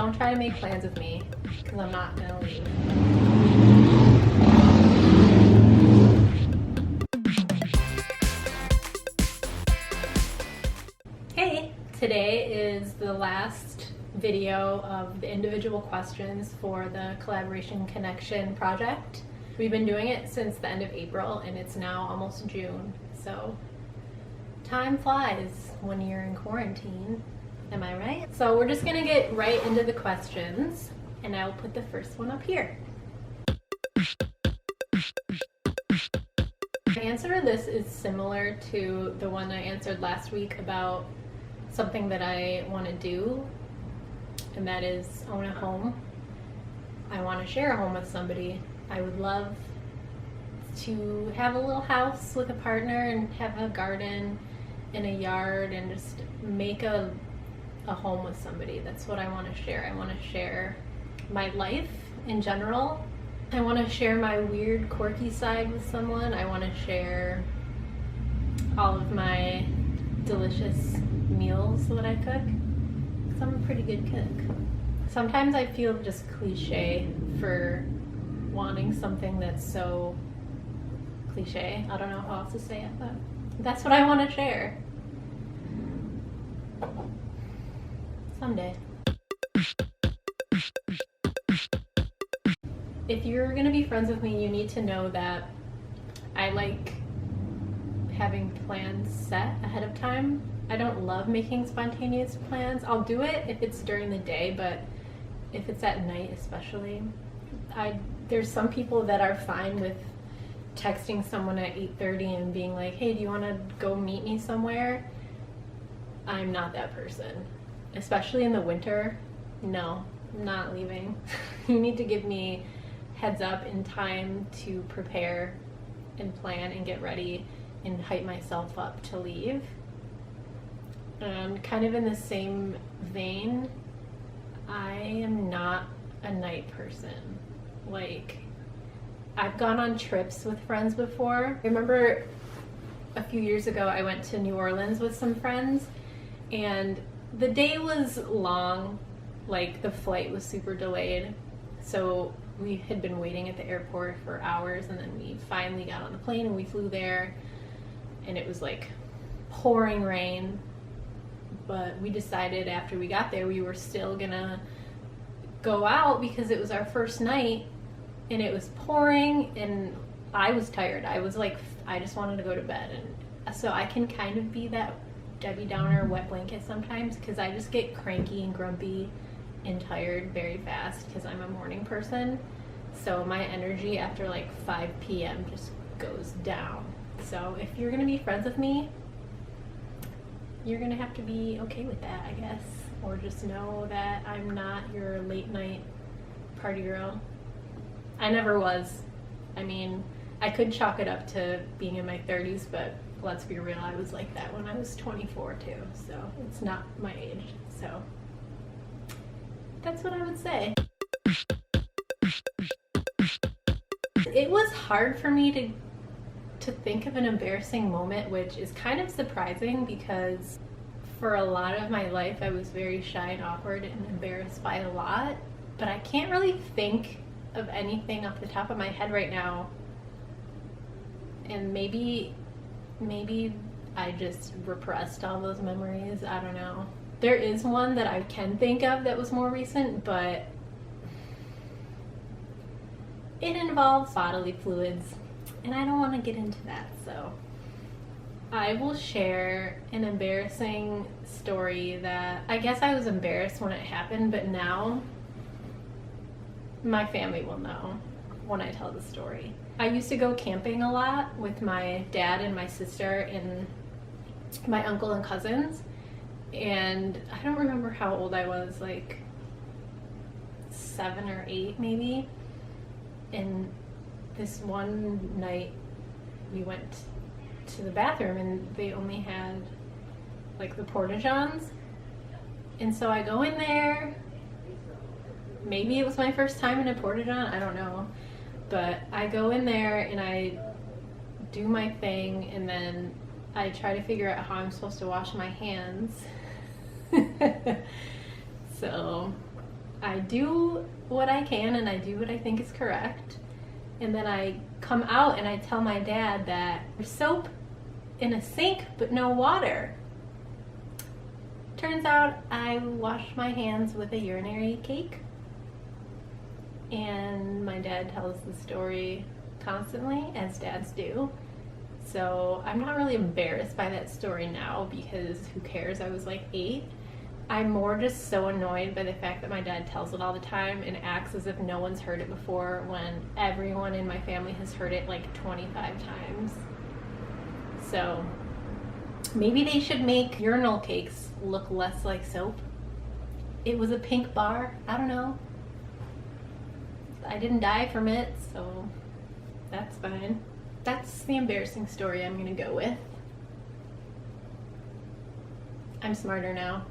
don't try to make plans with me because I'm not gonna leave. Hey, today is the last video of the individual questions for the Collaboration Connection project. We've been doing it since the end of April and it's now almost June, so time flies when you're in quarantine. Am I right? So we're just gonna get right into the questions and I'll put the first one up here. The answer to this is similar to the one I answered last week about something that I want to do, and that is own a home. I want to share a home with somebody. I would love to have a little house with a partner and have a garden and a yard and just make a home with somebody. That's what I want to share. I want to share my life in general. I want to share my weird, quirky side with someone. I want to share all of my delicious meals that I cook, because I'm a pretty good cook. Sometimes I feel just cliche for wanting something that's so cliche. I don't know how else to say it, but that's what I want to share. Someday. If you're going to be friends with me, you need to know that I like having plans set ahead of time. I don't love making spontaneous plans. I'll do it if it's during the day, but if it's at night especially, there's some people that are fine with texting someone at 8:30 and being like, hey, do you want to go meet me somewhere? I'm not that person. Especially in the winter, no, I'm not leaving. You need to give me heads up in time to prepare and plan and get ready and hype myself up to leave. And kind of in the same vein, I am not a night person. Like, I've gone on trips with friends before. I remember a few years ago I went to New Orleans with some friends and the day was long, like the flight was super delayed. So we had been waiting at the airport for hours and then we finally got on the plane and we flew there and it was like pouring rain. But we decided after we got there we were still gonna go out because it was our first night and it was pouring and I was tired. I was like, I just wanted to go to bed. And so I can kind of be that Debbie Downer wet blanket sometimes because I just get cranky and grumpy and tired very fast because I'm a morning person. So my energy after like 5 p.m. just goes down. So if you're gonna be friends with me, you're gonna have to be okay with that, I guess. Or just know that I'm not your late night party girl. I never was. I mean, I could chalk it up to being in my 30s, but let's be real, I was like that when I was 24 too, so it's not my age. So that's what I would say. It was hard for me to think of an embarrassing moment, which is kind of surprising because for a lot of my life I was very shy and awkward and embarrassed by a lot, but I can't really think of anything off the top of my head right now. And maybe I just repressed all those memories. I don't know. There is one that I can think of that was more recent, but it involves bodily fluids, and I don't want to get into that, so I will share an embarrassing story that I guess I was embarrassed when it happened, but now my family will know when I tell the story. I used to go camping a lot with my dad and my sister and my uncle and cousins, and I don't remember how old I was, like 7 or 8 maybe. And this one night we went to the bathroom and they only had like the porta-johns, and so I go in there. Maybe it was my first time in a porta-john, I don't know, but I go in there and I do my thing and then I try to figure out how I'm supposed to wash my hands. So I do what I can and I do what I think is correct. And then I come out and I tell my dad that there's soap in a sink but no water. Turns out I washed my hands with a urinary cake. And my dad tells the story constantly, as dads do. So I'm not really embarrassed by that story now because who cares? I was like 8. I'm more just so annoyed by the fact that my dad tells it all the time and acts as if no one's heard it before when everyone in my family has heard it like 25 times. So maybe they should make urinal cakes look less like soap. It was a pink bar. I don't know. I didn't die from it, so that's fine. That's the embarrassing story I'm gonna go with. I'm smarter now.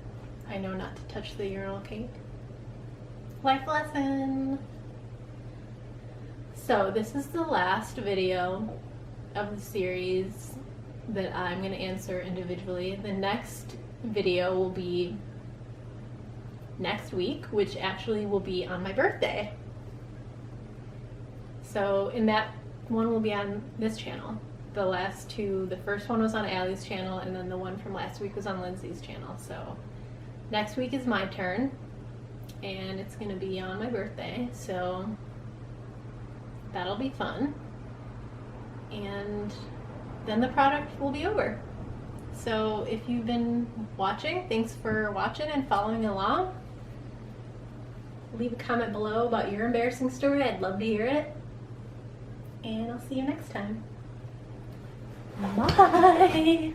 I know not to touch the urinal cake. Life lesson! So this is the last video of the series that I'm gonna answer individually. The next video will be next week, which actually will be on my birthday. So in that one will be on this channel. The last two, the first one was on Allie's channel and then the one from last week was on Lindsay's channel. So next week is my turn and it's gonna be on my birthday. So that'll be fun. And then the product will be over. So if you've been watching, thanks for watching and following along. Leave a comment below about your embarrassing story. I'd love to hear it. And I'll see you next time. Bye!